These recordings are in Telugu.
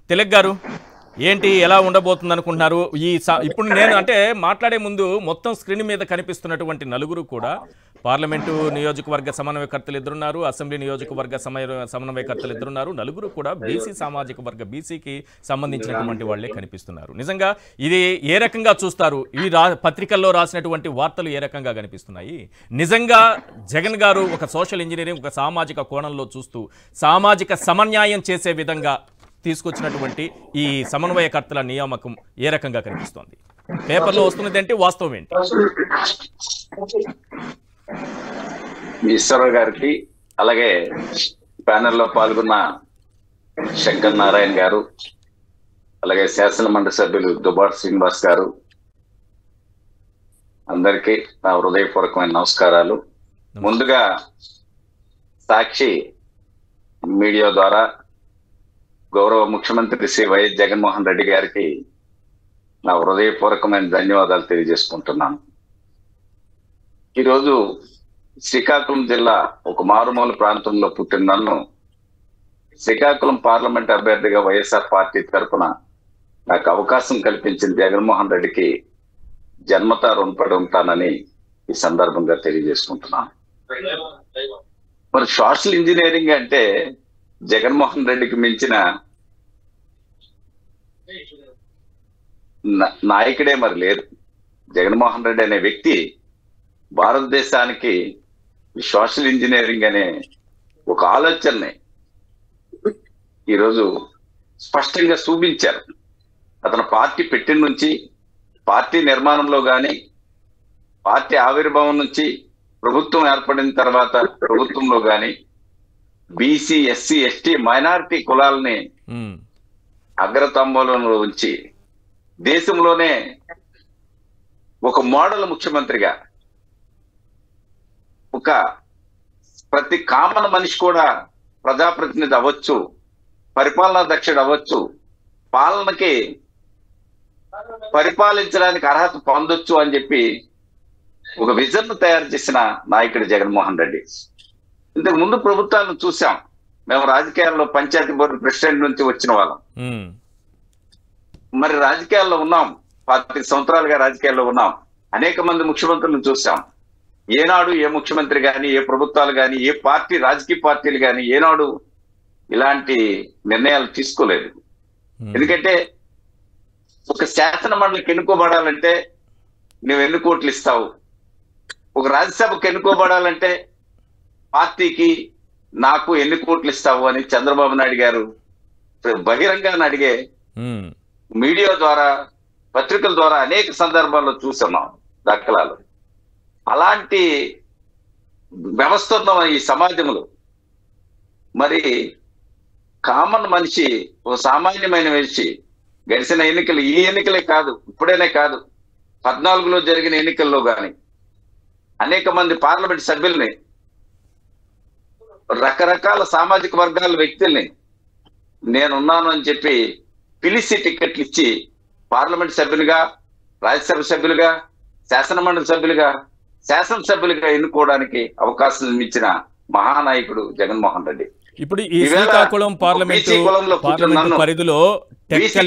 తిలక్ గారు ఏంటి ఎలా ఉండబోతుంది అనుకుంటున్నారు? ఇప్పుడు నేను అంటే మాట్లాడే ముందు మొత్తం స్క్రీన్ మీద కనిపిస్తున్నటువంటి నలుగురు కూడా పార్లమెంటు నియోజకవర్గ సమన్వయకర్తలు ఇద్దరున్నారు, అసెంబ్లీ నియోజకవర్గ సమన్వయకర్తలు ఇద్దరున్నారు. నలుగురు కూడా బీసీ సామాజిక వర్గ బీసీకి సంబంధించినటువంటి వాళ్లే కనిపిస్తున్నారు. నిజంగా ఇది ఏ రకంగా చూస్తారు? ఈ పత్రికల్లో రాసినటువంటి వార్తలు ఏ రకంగా కనిపిస్తున్నాయి? నిజంగా జగన్ గారు ఒక సోషల్ ఇంజనీరింగ్, ఒక సామాజిక కోణంలో చూస్తూ సామాజిక సమన్యాయం చేసే విధంగా తీసుకొచ్చినటువంటి ఈ సమన్వయకర్తల నియామకం ఏ రకంగా కనిపిస్తోంది? పేపర్లో వస్తున్నది ఏంటి, వాస్తవం ఏంటి? ఈశ్వరరావు గారికి, అలాగే ప్యానెల్లో పాల్గొన్న శంకర్ నారాయణ గారు, అలాగే శాసన మండలి సభ్యులు దుబాటి శ్రీనివాస్ గారు, అందరికీ నా హృదయపూర్వకమైన నమస్కారాలు. ముందుగా సాక్షి మీడియా ద్వారా గౌరవ ముఖ్యమంత్రి శ్రీ వైఎస్ జగన్మోహన్ రెడ్డి గారికి నా హృదయపూర్వకమైన ధన్యవాదాలు తెలియజేసుకుంటున్నాను. ఈరోజు శ్రీకాకుళం జిల్లా ఒక మారుమూల ప్రాంతంలో పుట్టిన నన్ను శ్రీకాకుళం పార్లమెంట్ అభ్యర్థిగా వైఎస్ఆర్ పార్టీ తరఫున నాకు అవకాశం కల్పించిన జగన్మోహన్ రెడ్డికి జన్మతా రుణపడి ఉంటానని ఈ సందర్భంగా తెలియజేసుకుంటున్నాను. మరి సోషల్ ఇంజనీరింగ్ అంటే జగన్మోహన్ రెడ్డికి మించిన నాయకుడే మరి లేరు. జగన్మోహన్ రెడ్డి అనే వ్యక్తి భారతదేశానికి సోషల్ ఇంజనీరింగ్ అనే ఒక ఆలోచనని ఈరోజు స్పష్టంగా చూపించారు. అతను పార్టీ పెట్టిన నుంచి, పార్టీ నిర్మాణంలో కానీ, పార్టీ ఆవిర్భావం నుంచి, ప్రభుత్వం ఏర్పడిన తర్వాత ప్రభుత్వంలో కానీ బీసీ, ఎస్సీ, ఎస్టీ, మైనారిటీ కులాలని అగ్రతంబంలో ఉంచి దేశంలోనే ఒక మోడల్ ముఖ్యమంత్రిగా, ఒక ప్రతి కామన్ మనిషి కూడా ప్రజాప్రతినిధి అవ్వచ్చు, పరిపాలనా దక్షుడు అవ్వచ్చు, పాలనకి పరిపాలించడానికి అర్హత పొందొచ్చు అని చెప్పి ఒక విజన్ తయారు చేసిన నాయకుడు జగన్మోహన్ రెడ్డి. ఇంతకు ముందు ప్రభుత్వాలను చూసాం. మేము రాజకీయాల్లో పంచాయతీ బోర్డు ప్రెసిడెంట్ నుంచి వచ్చిన వాళ్ళం. మరి రాజకీయాల్లో ఉన్నాం, 25 సంవత్సరాలుగా రాజకీయాల్లో ఉన్నాం. అనేక మంది ముఖ్యమంత్రులను చూసాం. ఏనాడు ఏ ముఖ్యమంత్రి కానీ, ఏ ప్రభుత్వాలు కానీ, ఏ పార్టీ, రాజకీయ పార్టీలు కానీ ఏనాడు ఇలాంటి నిర్ణయాలు తీసుకోలేదు. ఎందుకంటే ఒక శాసన మండలికి ఎన్నుకోబడాలంటే నువ్వు ఎన్ని కోట్లు ఇస్తావు, ఒక రాజ్యసభకు ఎన్నుకోబడాలంటే పార్టీకి నాకు ఎన్ని కోట్లు ఇస్తావు అని చంద్రబాబు నాయుడు గారు బహిరంగాన్ని అడిగే మీడియా ద్వారా, పత్రికల ద్వారా అనేక సందర్భాల్లో చూస్తున్నాం దాఖలాలు. అలాంటి వ్యవస్థ ఉన్న ఈ సమాజంలో మరి కామన్ మనిషి, ఓ సామాన్యమైన మనిషి గడిచిన ఎన్నికలు, ఈ ఎన్నికలే కాదు, ఇప్పుడేనే కాదు, 14లో జరిగిన ఎన్నికల్లో కానీ అనేక మంది పార్లమెంట్ సభ్యుల్ని, రకరకాల సామాజిక వర్గాల వ్యక్తుల్ని నేనున్నాను అని చెప్పి పిలిచి టికెట్లు ఇచ్చి పార్లమెంట్ సభ్యులుగా, రాజ్యసభ సభ్యులుగా, శాసనమండలి సభ్యులుగా, శాసనసభ్యులుగా ఎన్నుకోవడానికి అవకాశం ఇచ్చిన మహానాయకుడు జగన్మోహన్ రెడ్డి. ఇప్పుడు ఈ శ్రీకాకుళం పార్లమెంట్ పరిధిలో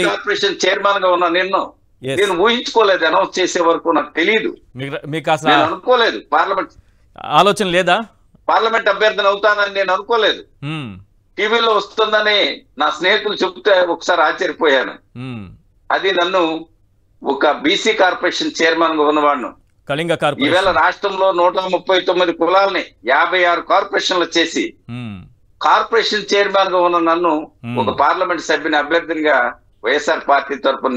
కార్పొరేషన్ చైర్మన్ గా ఉన్న నేను ఊహించుకోలేదు. అనౌన్స్ చేసే వరకు నాకు తెలియదు, మీకు అసలు అనుకోలేదు. పార్లమెంట్ ఆలోచన లేదా? పార్లమెంట్ అభ్యర్థిని అవుతానని నేను అనుకోలేదు. టీవీలో వస్తుందని నా స్నేహితులు చెప్తే ఒకసారి ఆశ్చర్యపోయాను. అది నన్ను ఒక బీసీ కార్పొరేషన్ చైర్మన్ గా ఉన్నవాడును. కళింగ కార్పొరేషన్ ఈవేళ రాష్ట్రంలో 139 కులాలని 56 కార్పొరేషన్లు చేసి కార్పొరేషన్ చైర్మన్ గా ఉన్న నన్ను ఒక పార్లమెంట్ సభ్యుని అభ్యర్థినిగా వైఎస్ఆర్ పార్టీ తరఫున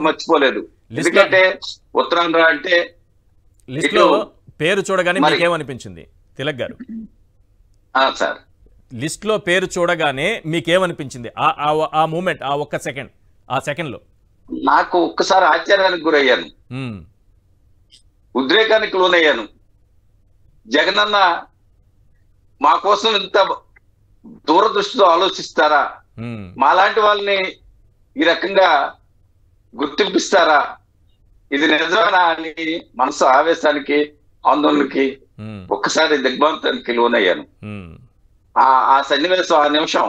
మర్చిపోలేదు. ఎందుకంటే ఉత్తరాంధ్ర అంటే పేరు చూడగానే మీకేమనిపించింది తిలక్ గారు? సార్, లిస్ట్ లో పేరు చూడగానే మీకేమనిపించింది? ఆ మూమెంట్, ఆ ఒక్క సెకండ్, ఆ సెకండ్ లో నాకు ఒక్కసారి ఆశ్చర్యానికి గురయ్యాను, ఉద్రేకానికి లోనయ్యాను. జగనన్న మా కోసం ఇంత దూరదృష్టితో ఆలోచిస్తారా, మాలాంటి వాళ్ళని ఈ రకంగా గుర్తింపిస్తారా, ఇది నిజమేనా అని మనసు ఆవేశానికి, ఆందోళనకి, ఒక్కసారి దిగ్భ్రాంతానికి లోనయ్యాను. ఆ సన్నివేశం, ఆ నిమిషం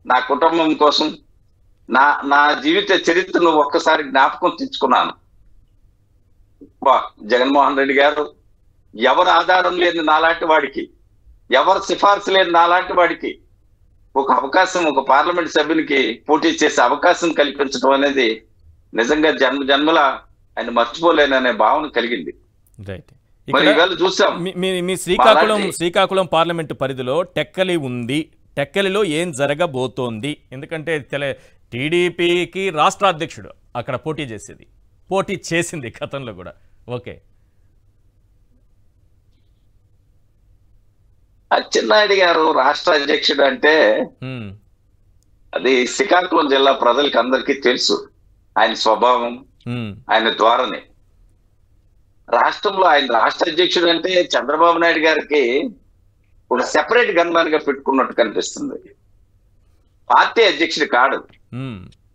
నా కుటుంబం కోసం, నా నా జీవిత చరిత్రను ఒక్కసారి జ్ఞాపకం తెచ్చుకున్నాను. జగన్మోహన్ రెడ్డి గారు ఎవరు ఆధారం లేని నాలాంటి వాడికి, ఎవరు సిఫార్సు లేని నాలాంటి వాడికి ఒక అవకాశం, ఒక పార్లమెంట్ సభ్యునికి పోటీ చేసే అవకాశం కల్పించడం అనేది నిజంగా జన్మల ఆయన మర్చిపోలేననే భావన కలిగింది. మరి ఇవాళ చూసాం మీ శ్రీకాకుళం పార్లమెంటు పరిధిలో టెక్కలి ఉంది. టెక్కలిలో ఏం జరగబోతోంది? ఎందుకంటే టీడీపీకి రాష్ట్ర అధ్యక్షుడు అక్కడ పోటీ చేసింది గతంలో కూడా. ఓకే, అచ్చెన్నాయుడు గారు రాష్ట్ర అధ్యక్షుడు అంటే అది శ్రీకాకుళం జిల్లా ప్రజలకి అందరికీ తెలుసు. ఆయన స్వభావం, ఆయన ధోరణి. రాష్ట్రంలో ఆయన రాష్ట్ర అధ్యక్షుడు అంటే చంద్రబాబు నాయుడు గారికి ఒక సెపరేట్ గన్మ్యాన్ గా పెట్టుకున్నట్టు కనిపిస్తుంది. పార్టీ అధ్యక్షుడు కాడు.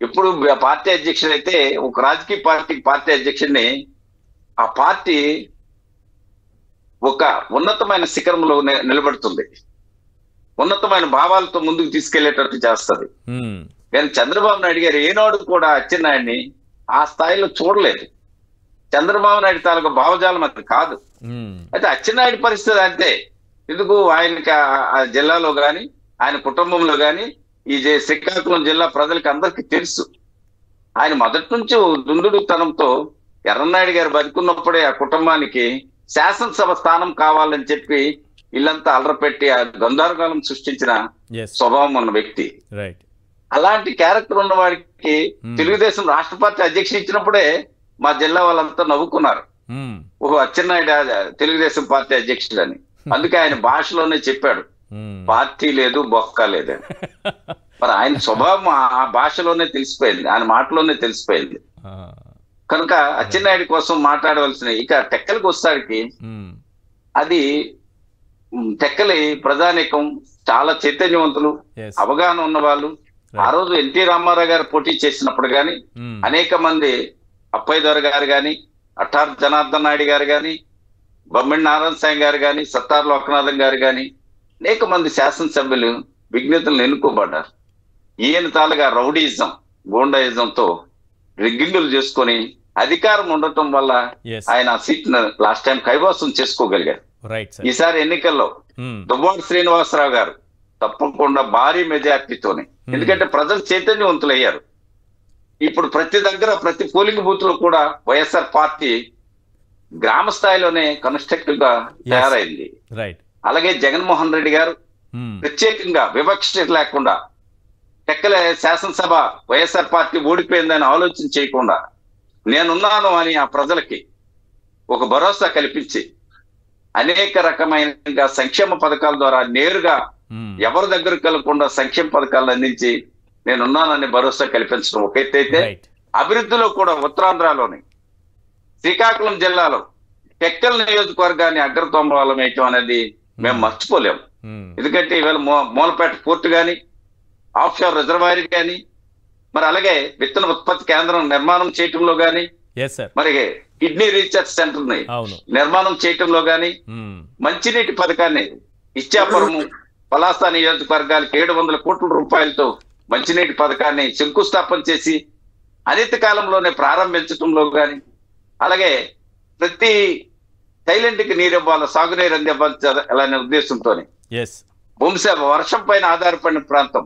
ఇప్పుడు పార్టీ అధ్యక్షుడు అయితే ఒక రాజకీయ పార్టీకి పార్టీ అధ్యక్షుడిని ఆ పార్టీ ఒక ఉన్నతమైన శిఖరంలో నిలబడుతుంది, ఉన్నతమైన భావాలతో ముందుకు తీసుకెళ్లేటట్టు చేస్తుంది. కానీ చంద్రబాబు నాయుడు గారు ఏనాడు కూడా అచ్చెన్నాయుడిని ఆ స్థాయిలో చూడలేదు. చంద్రబాబు నాయుడు తాలూకు భావజాలం అది కాదు. అయితే అచ్చెన్నాయుడు పరిస్థితి అంతే. ఎందుకు ఆయనకి ఆ జిల్లాలో గాని, ఆయన కుటుంబంలో గాని, ఈ శ్రీకాకుళం జిల్లా ప్రజలకి అందరికీ తెలుసు. ఆయన మొదటి నుంచి దుందుడుతనంతో ఎర్రన్నాయుడు గారు బతికున్నప్పుడే ఆ కుటుంబానికి శాసనసభ స్థానం కావాలని చెప్పి ఇల్లంతా అలరపెట్టి ఆ గందరగోళం సృష్టించిన స్వభావం ఉన్న వ్యక్తి. అలాంటి క్యారెక్టర్ ఉన్న వాడికి తెలుగుదేశం రాష్ట్ర పార్టీ అధ్యక్షుడు ఇచ్చినప్పుడే మా జిల్లా వాళ్ళంతా నవ్వుకున్నారు. ఓహో, అచ్చెన్నాయుడు తెలుగుదేశం పార్టీ అధ్యక్షుడు అని. అందుకే ఆయన భాషలోనే చెప్పాడు, పార్టీ లేదు, బొక్క లేదని. మరి ఆయన స్వభావం ఆ భాషలోనే తెలిసిపోయింది, ఆయన మాటలోనే తెలిసిపోయింది. కనుక అచ్చెన్నాయుడు కోసం మాట్లాడవలసిన ఇక టెక్కలికి వస్తాడికి అది టెక్కలి ప్రజానీకం చాలా చైతన్యవంతులు, అవగాహన ఉన్న వాళ్ళు. ఆ రోజు ఎన్టీ రామారావు గారు పోటీ చేసినప్పుడు గాని అనేక మంది అప్పయ్య దొర గారు గాని, అట్టార్ జనార్దన్ నాయుడు గారు గాని, బొమ్మిడి నారాయణ స్వామి గారు గాని, సత్తార్ లోకనాథం గారు గాని, అనేక మంది శాసనసభ్యులు విజ్ఞతలను ఎన్నుకోబడ్డారు. ఈయన తాలుగా రౌడీయిజం, గోండాయిజంతో రిగ్గింగులు చేసుకొని అధికారం ఉండటం వల్ల ఆయన సీట్ లాస్ట్ టైం కైవసం చేసుకోగలిగారు. ఈసారి ఎన్నికల్లో దువ్వాడ శ్రీనివాసరావు గారు తప్పకుండా భారీ మెజార్టీతోనే, ఎందుకంటే ప్రజలు చైతన్యవంతులయ్యారు. ఇప్పుడు ప్రతి దగ్గర, ప్రతి పోలింగ్ బూత్ లో కూడా వైఎస్ఆర్ పార్టీ గ్రామ స్థాయిలోనే కన్స్ట్రక్టివ్ గా తయారైంది. అలాగే జగన్మోహన్ రెడ్డి గారు ప్రత్యేకంగా వివక్ష లేకుండా టెక్కల శాసనసభ వైఎస్ఆర్ పార్టీ ఓడిపోయిందని ఆలోచన చేయకుండా నేనున్నాను అని ఆ ప్రజలకి ఒక భరోసా కల్పించి అనేక రకమైన సంక్షేమ పథకాల ద్వారా నేరుగా ఎవరి దగ్గరకు వెళ్లకుండా సంక్షేమ పథకాలను అందించి నేనున్నానని భరోసా కల్పించడం ఒక ఎత్తైతే, అభివృద్ధిలో కూడా ఉత్తరాంధ్రలోని శ్రీకాకుళం జిల్లాలో టెక్కల్ నియోజకవర్గాన్ని అగ్రతోమరాలం వేయటం అనేది మేము మర్చిపోలేము. ఎందుకంటే ఈవేళ మూలపేట పోర్టు గాని, ఆఫ్షోర్ రిజర్వాయర్ గాని, మరి అలాగే విత్తన ఉత్పత్తి కేంద్రం నిర్మాణం చేయటంలో గాని, మరి కిడ్నీ రీసెర్చ్ సెంటర్ ని నిర్మాణం చేయటంలో గాని, మంచినీటి పథకాన్ని ఇచ్చాపురము పలాస నియోజకవర్గాలకు 700 కోట్ల రూపాయలతో మంచినీటి పథకాన్ని శంకుస్థాపన చేసి అనిత కాలంలోనే ప్రారంభించడంలో గాని, అలాగే ప్రతి థైలాండ్కి నీరు ఇవ్వాలి, సాగునీరు అందివ్వాలనే ఉద్దేశంతోనే వర్షం పైన ఆధారపడిన ప్రాంతం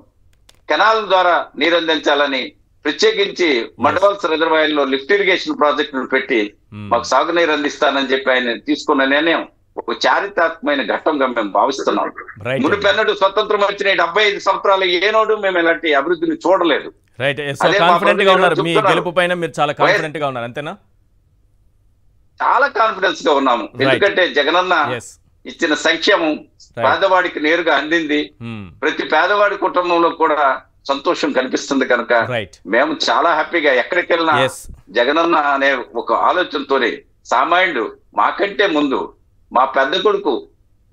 కెనాల్ ద్వారా నీరు అందించాలని ప్రత్యేకించి మడవల్స్ రిజర్వాయర్ లో లిఫ్ట్ ఇరిగేషన్ ప్రాజెక్టును పెట్టి మాకు సాగునీరు అందిస్తానని చెప్పి ఆయన తీసుకున్న నిర్ణయం ఒక చారిత్రాత్మకమైన ఘట్టంగా మేము భావిస్తున్నాం. మునిపెన్నడు స్వతంత్రం వచ్చిన 75 సంవత్సరాలు ఏనాడు మేము ఇలాంటి అభివృద్ధిని చూడలేదు. చాలా కాన్ఫిడెన్స్ గా ఉన్నాము, ఎందుకంటే జగనన్న ఇచ్చిన సంక్షేమం పేదవాడికి నేరుగా అందింది. ప్రతి పేదవాడి కుటుంబంలో కూడా సంతోషం కనిపిస్తుంది. కనుక మేము చాలా హ్యాపీగా ఎక్కడికి వెళ్ళినా జగనన్న అనే ఒక ఆలోచనతోనే సామాన్యుడు మాకంటే ముందు మా పెద్ద కొడుకు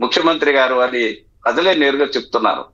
ముఖ్యమంత్రి గారు అని ప్రజలే నేరుగా చెప్తున్నారు.